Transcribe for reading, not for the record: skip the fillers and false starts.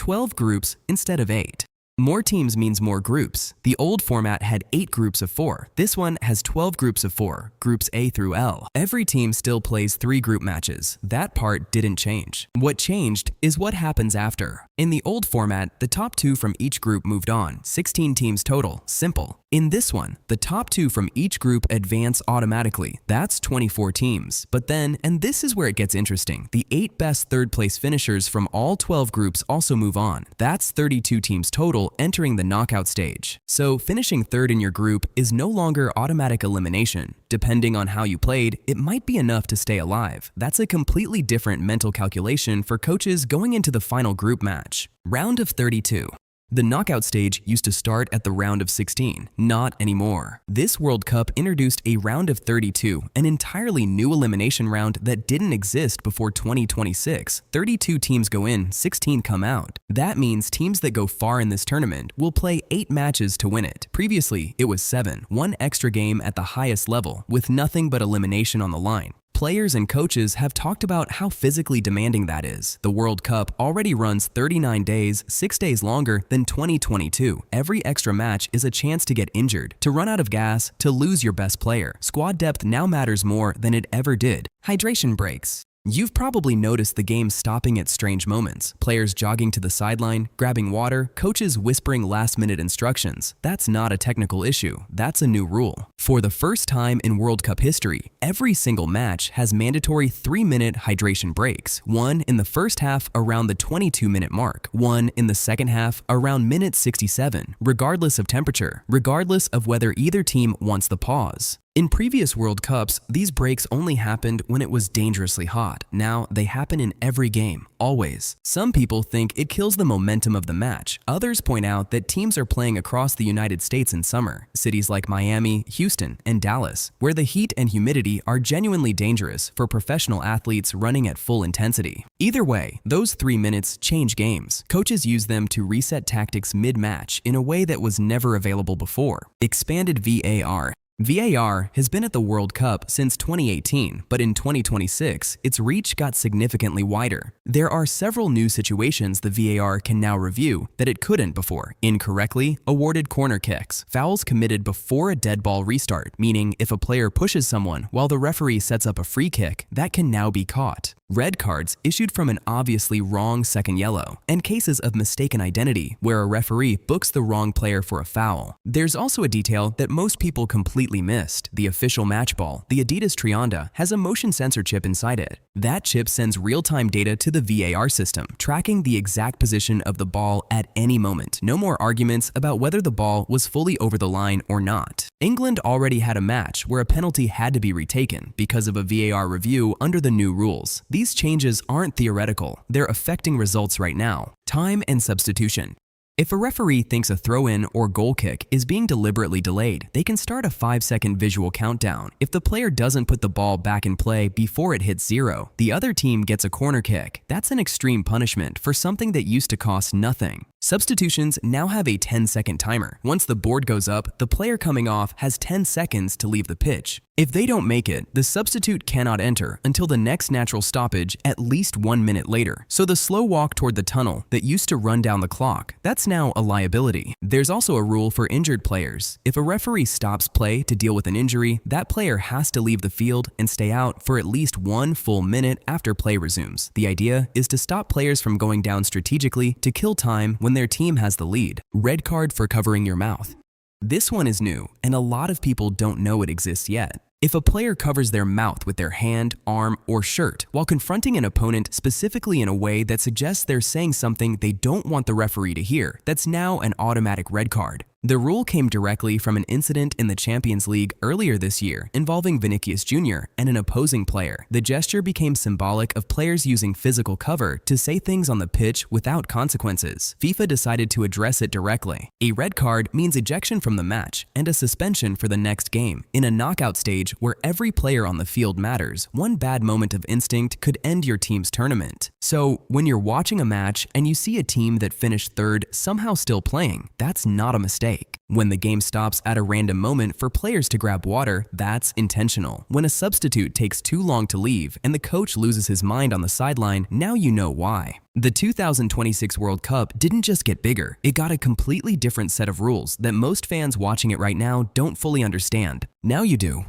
12 groups instead of 8. More teams means more groups. The old format had 8 groups of 4. This one has 12 groups of 4, groups A through L. Every team still plays 3 group matches. That part didn't change. What changed is what happens after. In the old format, the top 2 from each group moved on, 16 teams total, simple. In this one, the top 2 from each group advance automatically. That's 24 teams. But then, and this is where it gets interesting, the 8 best third-place finishers from all 12 groups also move on. That's 32 teams total entering the knockout stage. So finishing third in your group is no longer automatic elimination. Depending on how you played, it might be enough to stay alive. That's a completely different mental calculation for coaches going into the final group match. Round of 32. The knockout stage used to start at the round of 16, not anymore. This World Cup introduced a round of 32, an entirely new elimination round that didn't exist before 2026. 32 teams go in, 16 come out. That means teams that go far in this tournament will play 8 matches to win it. Previously, it was 7, one extra game at the highest level, with nothing but elimination on the line. Players and coaches have talked about how physically demanding that is. The World Cup already runs 39 days, 6 days longer than 2022. Every extra match is a chance to get injured, to run out of gas, to lose your best player. Squad depth now matters more than it ever did. Hydration breaks. You've probably noticed the game stopping at strange moments. Players jogging to the sideline, grabbing water, coaches whispering last-minute instructions. That's not a technical issue. That's a new rule. For the first time in World Cup history, every single match has mandatory 3-minute hydration breaks. One in the first half around the 22-minute mark. One in the second half around minute 67, regardless of temperature, regardless of whether either team wants the pause. In previous World Cups, these breaks only happened when it was dangerously hot. Now, they happen in every game, always. Some people think it kills the momentum of the match. Others point out that teams are playing across the United States in summer, cities like Miami, Houston, and Dallas, where the heat and humidity are genuinely dangerous for professional athletes running at full intensity. Either way, those 3 minutes change games. Coaches use them to reset tactics mid-match in a way that was never available before. Expanded VAR. VAR has been at the World Cup since 2018, but in 2026, its reach got significantly wider. There are several new situations the VAR can now review that it couldn't before. Incorrectly awarded corner kicks, fouls committed before a dead ball restart, meaning if a player pushes someone while the referee sets up a free kick, that can now be caught. Red cards issued from an obviously wrong second yellow, and cases of mistaken identity where a referee books the wrong player for a foul. There's also a detail that most people completely missed. The official match ball, the Adidas Trianda, has a motion sensor chip inside it. That chip sends real-time data to the VAR system, tracking the exact position of the ball at any moment. No more arguments about whether the ball was fully over the line or not. England already had a match where a penalty had to be retaken because of a VAR review under the new rules. These changes aren't theoretical, they're affecting results right now. Time and substitution. If a referee thinks a throw-in or goal kick is being deliberately delayed, they can start a 5-second visual countdown. If the player doesn't put the ball back in play before it hits 0, the other team gets a corner kick. That's an extreme punishment for something that used to cost nothing. Substitutions now have a 10-second timer. Once the board goes up, the player coming off has 10 seconds to leave the pitch. If they don't make it, the substitute cannot enter until the next natural stoppage at least 1 minute later. So the slow walk toward the tunnel that used to run down the clock, that's now a liability. There's also a rule for injured players. If a referee stops play to deal with an injury, that player has to leave the field and stay out for at least 1 full minute after play resumes. The idea is to stop players from going down strategically to kill time when their team has the lead. Red card for covering your mouth. This one is new, and a lot of people don't know it exists yet. If a player covers their mouth with their hand, arm, or shirt while confronting an opponent specifically in a way that suggests they're saying something they don't want the referee to hear, that's now an automatic red card. The rule came directly from an incident in the Champions League earlier this year involving Vinicius Jr. and an opposing player. The gesture became symbolic of players using physical cover to say things on the pitch without consequences. FIFA decided to address it directly. A red card means ejection from the match and a suspension for the next game. In a knockout stage where every player on the field matters, one bad moment of instinct could end your team's tournament. So, when you're watching a match and you see a team that finished third somehow still playing, that's not a mistake. mistake. When the game stops at a random moment for players to grab water, that's intentional. When a substitute takes too long to leave and the coach loses his mind on the sideline, now you know why. The 2026 World Cup didn't just get bigger, it got a completely different set of rules that most fans watching it right now don't fully understand. Now you do.